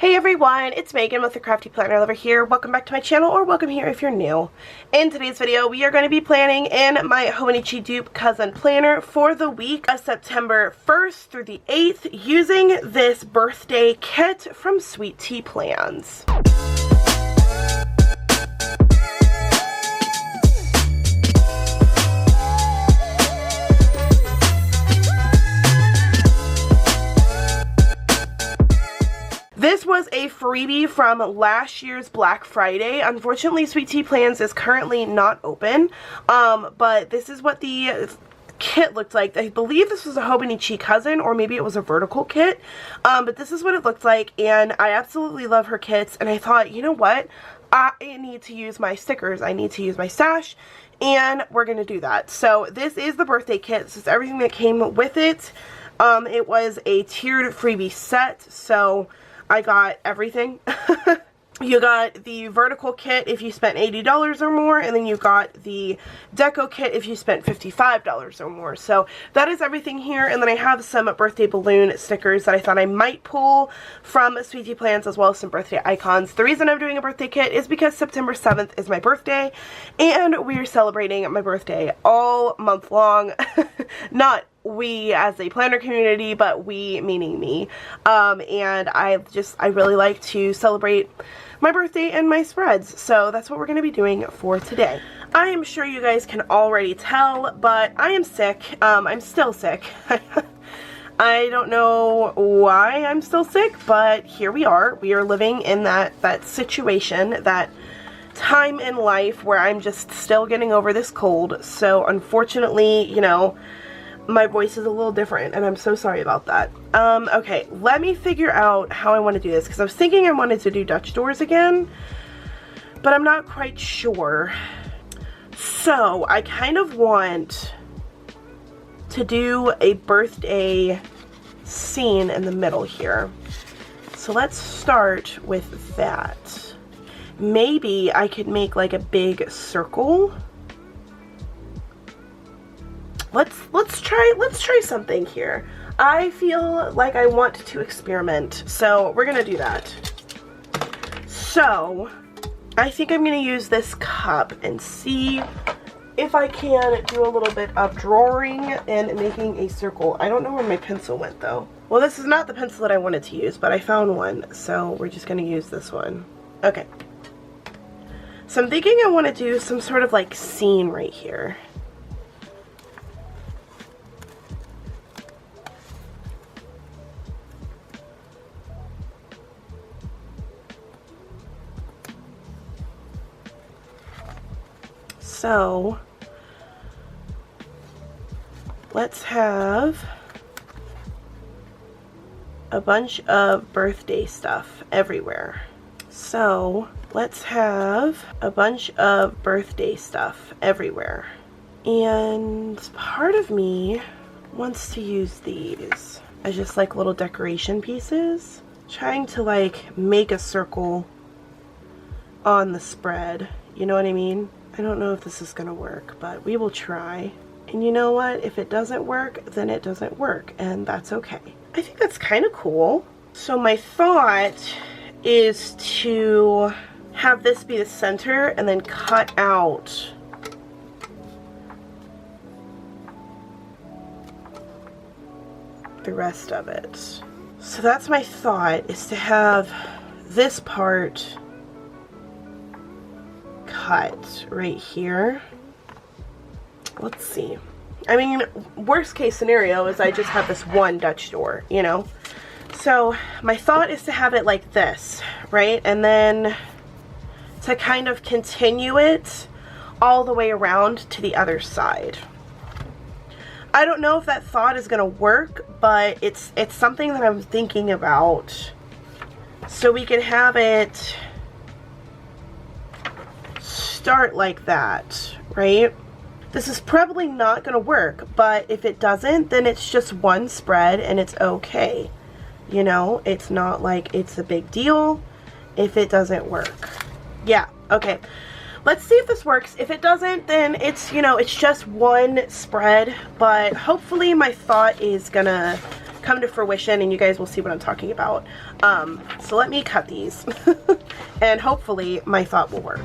Hey everyone, it's Megan with the CraftyPlannerLovR here. Welcome back to my channel, or welcome here if you're new. In today's video, we are going to be planning in my Hobonichi dupe cousin planner for the week of September 1st through the 8th using this birthday kit from SweetTPlans. This was a freebie from last year's Black Friday. Unfortunately, SweetTPlans is currently not open, but this is what the kit looked like. I believe this was a Hobonichi cousin, or maybe it was a vertical kit, but this is what it looked like, and I absolutely love her kits, and I thought, you know what? I need to use my stickers. I need to use my stash, and we're going to do that. So this is the birthday kit. This is everything that came with it. It was a tiered freebie set, so I got everything. You got the vertical kit if you spent $80 or more, and then you got the deco kit if you spent $55 or more. So that is everything here, and then I have some birthday balloon stickers that I thought I might pull from SweetTPlans, as well as some birthday icons. The reason I'm doing a birthday kit is because September 7th is my birthday, and we are celebrating my birthday all month long. Not we as a planner community, but we meaning me. And I really like to celebrate my birthday and my spreads, so that's what we're going to be doing for today. I am sure you guys can already tell, but I am sick. I'm still sick. I don't know why I'm still sick, but here we are. We are living in that situation, that time in life where I'm just still getting over this cold. So unfortunately, you know, my voice is a little different, and I'm so sorry about that. Okay, let me figure out how I want to do this, because I was thinking I wanted to do Dutch doors again, but I'm not quite sure. So, I kind of want to do a birthday scene in the middle here. So let's start with that. Maybe I could make like a big circle. Let's try something here. I feel like I want to experiment, so we're gonna do that. So I think I'm gonna use this cup and see if I can do a little bit of drawing and making a circle. I don't know where my pencil went though. Well, this is not the pencil that I wanted to use, but I found one, so we're just gonna use this one. Okay. So I'm thinking I want to do some sort of like scene right here. So let's have a bunch of birthday stuff everywhere. So let's have a bunch of birthday stuff everywhere. And part of me wants to use these as just like little decoration pieces. Trying to like make a circle on the spread. You know what I mean? I don't know if this is gonna work, but we will try. And you know what? If it doesn't work, then it doesn't work, and that's okay. I think that's kind of cool. So my thought is to have this be the center and then cut out the rest of it. So that's my thought, is to have this part cut right here. Let's see. I mean, worst case scenario is I just have this one Dutch door, you know? So my thought is to have it like this, right? And then to kind of continue it all the way around to the other side. I don't know if that thought is gonna work, but it's something that I'm thinking about. So we can have it start like that, right? This is probably not going to work, but if it doesn't, then it's just one spread and it's okay. You know, it's not like it's a big deal if it doesn't work. Yeah, okay. Let's see if this works. If it doesn't, then it's, you know, it's just one spread, but hopefully my thought is gonna come to fruition, and you guys will see what I'm talking about. So let me cut these and hopefully my thought will work.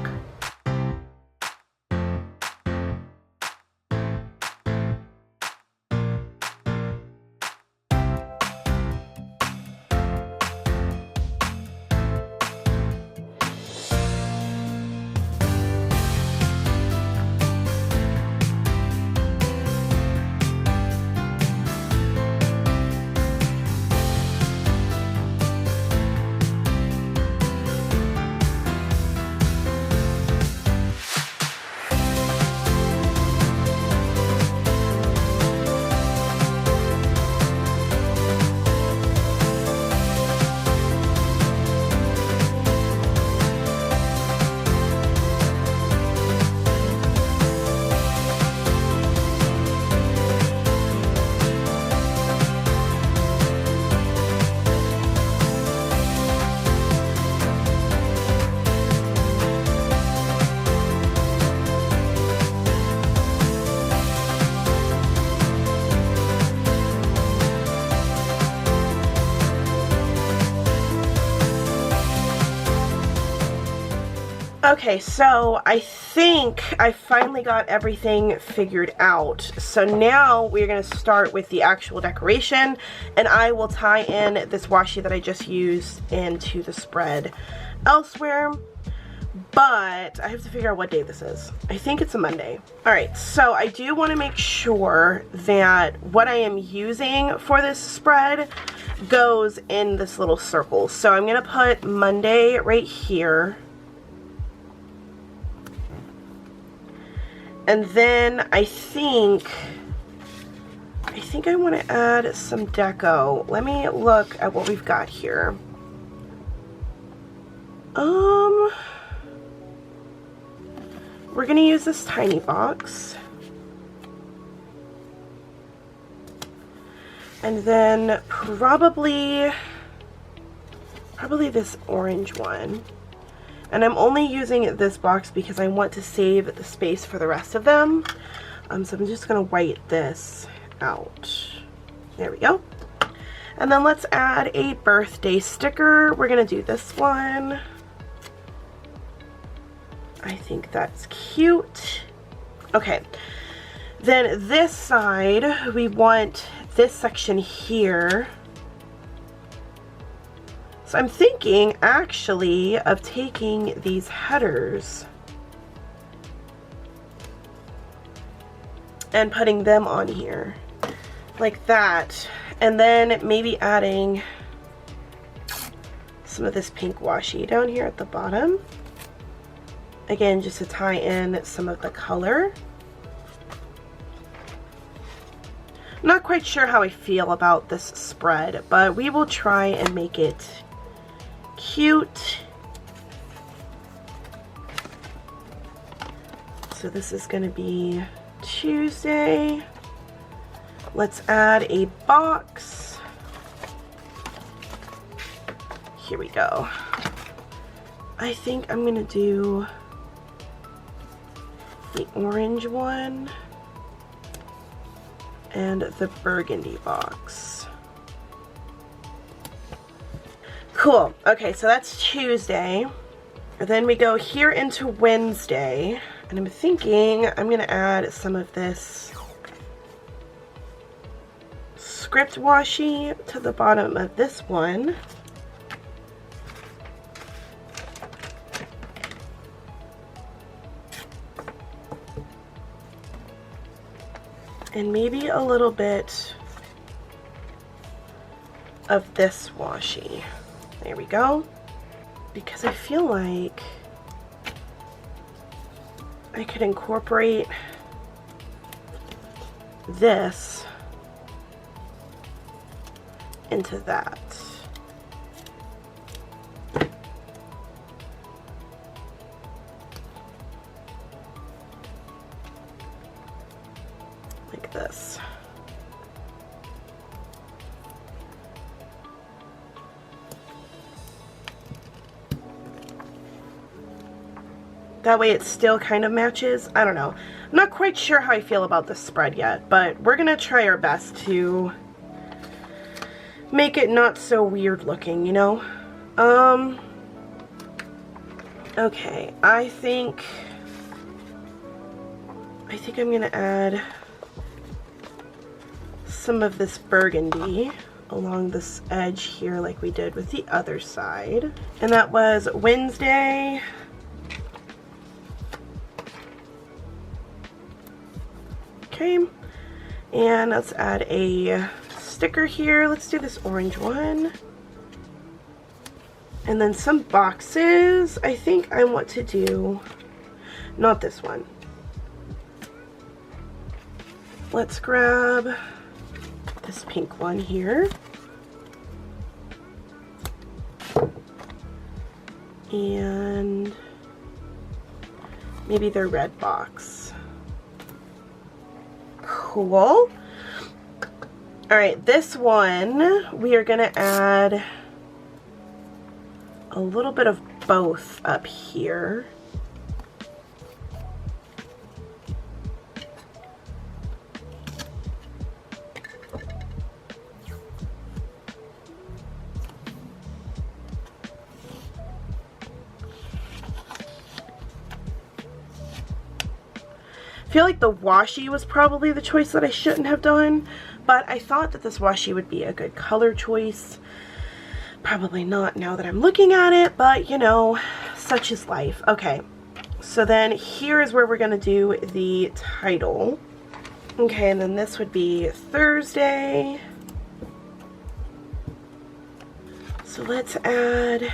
Okay, so I think I finally got everything figured out. So now we're going to start with the actual decoration, and I will tie in this washi that I just used into the spread elsewhere. But I have to figure out what day this is. I think it's a Monday. Alright, so I do want to make sure that what I am using for this spread goes in this little circle. So I'm going to put Monday right here. And then I think I want to add some deco. Let me look at what we've got here. We're going to use this tiny box. And then probably this orange one. And I'm only using this box because I want to save the space for the rest of them. So I'm just going to white this out. There we go. And then let's add a birthday sticker. We're going to do this one. I think that's cute. Okay. Then this side, we want this section here. So I'm thinking actually of taking these headers and putting them on here like that, and then maybe adding some of this pink washi down here at the bottom, again just to tie in some of the color. I'm not quite sure how I feel about this spread, but we will try and make it cute. So this is going to be Tuesday. Let's add a box. Here we go. I think I'm going to do the orange one and the burgundy box. Cool. Okay, so that's Tuesday. And then we go here into Wednesday, and I'm thinking I'm going to add some of this script washi to the bottom of this one. And maybe a little bit of this washi. There we go. Because I feel like I could incorporate this into that. Like this. That way it still kind of matches. I don't know. I'm not quite sure how I feel about this spread yet, but we're going to try our best to make it not so weird looking, you know? Okay, I think I'm gonna add some of this burgundy along this edge here like we did with the other side. And that was Wednesday. Okay, and let's add a sticker here. Let's do this orange one. And then some boxes. I think I want to do, not this one. Let's grab this pink one here. And maybe their red box. Cool. All right, this one, we are gonna add a little bit of both up here. I feel like the washi was probably the choice that I shouldn't have done, but I thought that this washi would be a good color choice. Probably not now that I'm looking at it, but you know, such is life. Okay, so then here is where we're gonna do the title. Okay, and then this would be Thursday. So let's add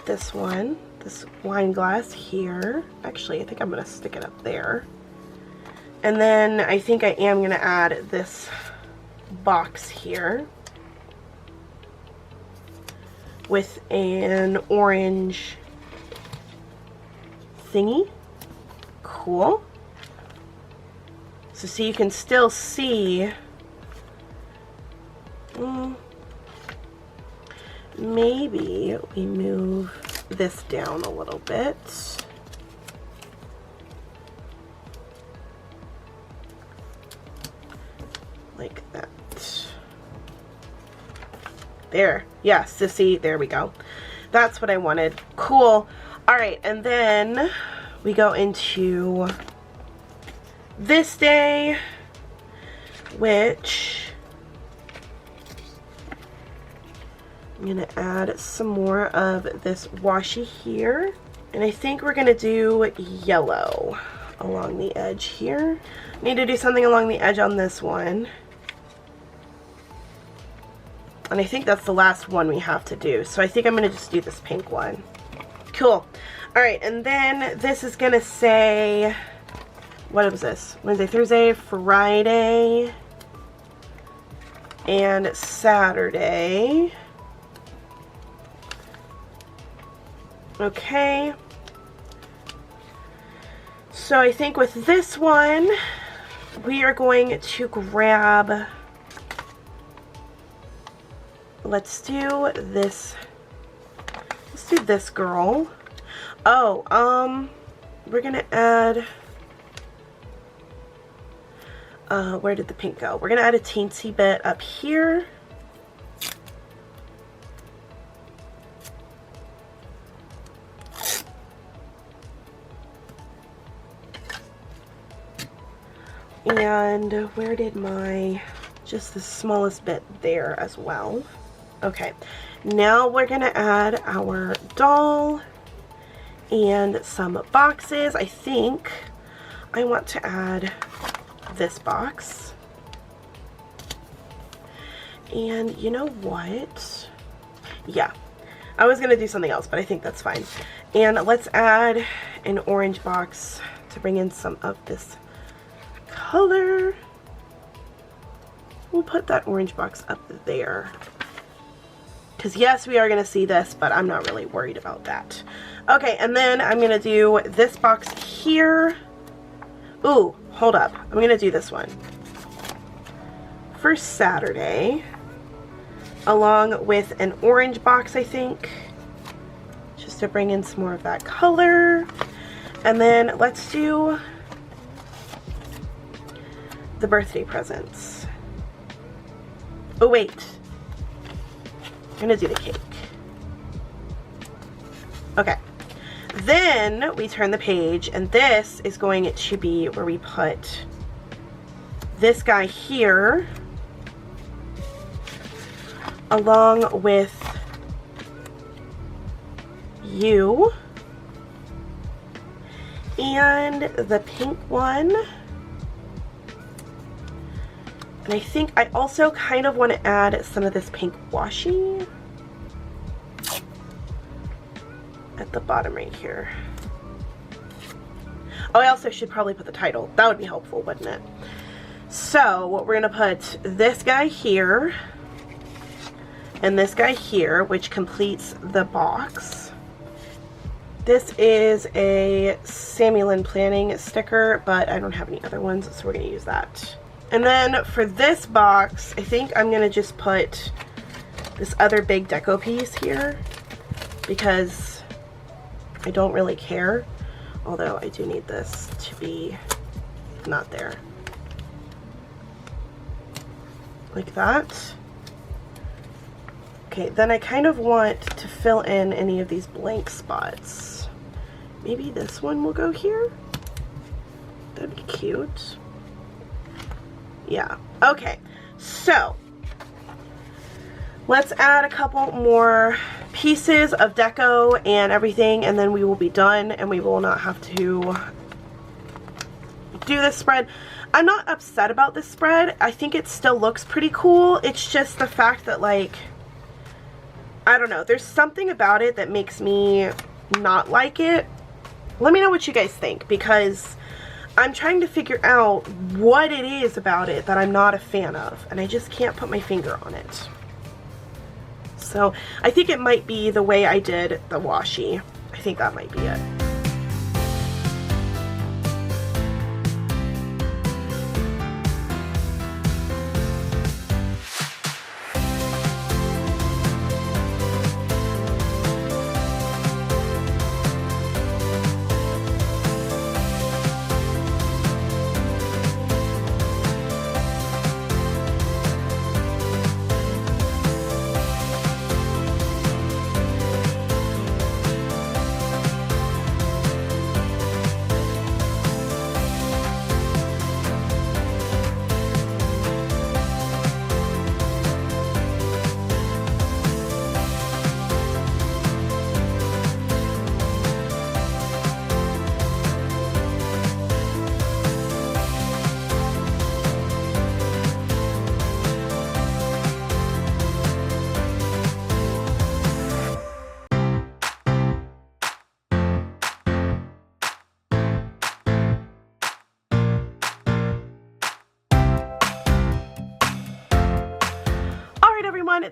this one, this wine glass here. Actually, I think I'm gonna stick it up there. And then I think I am gonna add this box here with an orange thingy. Cool. So you can still see, maybe we move this down a little bit. Like that. There. Yes, so see, there we go. That's what I wanted. Cool. All right, and then we go into this day, which I'm gonna add some more of this washi here. And I think we're gonna do yellow along the edge here. Need to do something along the edge on this one. And I think that's the last one we have to do. So I think I'm gonna just do this pink one. Cool. All right, and then this is gonna say, what was this? Wednesday, Thursday, Friday, and Saturday. Okay. So I think with this one, we are going to grab, let's do this girl. Oh, we're gonna add, where did the pink go? We're gonna add a teensy bit up here. And where did my, just the smallest bit there as well. Okay, now we're gonna add our doll and some boxes. I think I want to add this box. And you know what? Yeah, I was gonna do something else, but I think that's fine. And let's add an orange box to bring in some of this color. We'll put that orange box up there. Because yes, we are going to see this, but I'm not really worried about that. Okay, and then I'm going to do this box here. Ooh, hold up. I'm going to do this one for Saturday, along with an orange box, I think, just to bring in some more of that color. And then let's do the birthday presents. Oh wait, I'm gonna do the cake. Okay, then we turn the page, and this is going to be where we put this guy here along with you and the pink one. And I think I also kind of want to add some of this pink washi at the bottom right here. Oh, I also should probably put the title. That would be helpful, wouldn't it? So what we're going to put this guy here and this guy here, which completes the box. This is a Samuelin planning sticker, but I don't have any other ones, so we're going to use that. And then for this box, I think I'm going to just put this other big deco piece here because I don't really care. Although I do need this to be not there. Like that. Okay, then I kind of want to fill in any of these blank spots. Maybe this one will go here? That'd be cute. Yeah, okay, so let's add a couple more pieces of deco and everything, and then we will be done and we will not have to do this spread. I'm not upset about this spread. I think it still looks pretty cool. It's just the fact that, like, I don't know, there's something about it that makes me not like it. Let me know what you guys think, because I'm trying to figure out what it is about it that I'm not a fan of, and I just can't put my finger on it. So I think it might be the way I did the washi. I think that might be it.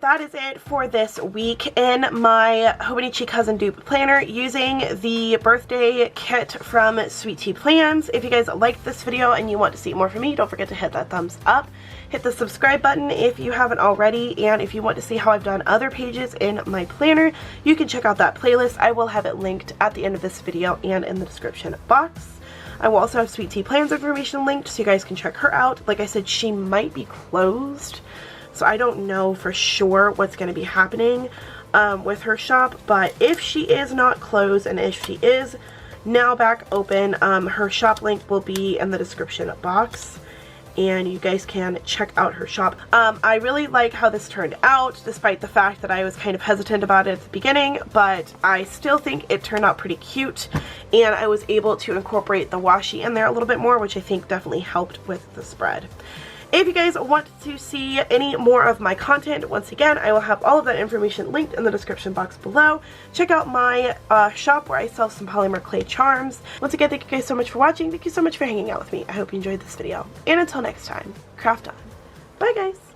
That is it for this week in my Hobonichi Cousin Dupe Planner using the birthday kit from SweetTPlans. If you guys liked this video and you want to see more from me, don't forget to hit that thumbs up. Hit the subscribe button if you haven't already, and if you want to see how I've done other pages in my planner, you can check out that playlist. I will have it linked at the end of this video and in the description box. I will also have SweetTPlans information linked so you guys can check her out. Like I said, she might be closed, so I don't know for sure what's going to be happening with her shop, but if she is not closed and if she is now back open, her shop link will be in the description box and you guys can check out her shop. I really like how this turned out, despite the fact that I was kind of hesitant about it at the beginning, but I still think it turned out pretty cute, and I was able to incorporate the washi in there a little bit more, which I think definitely helped with the spread. If you guys want to see any more of my content, once again, I will have all of that information linked in the description box below. Check out my shop where I sell some polymer clay charms. Once again, thank you guys so much for watching. Thank you so much for hanging out with me. I hope you enjoyed this video. And until next time, craft on. Bye, guys.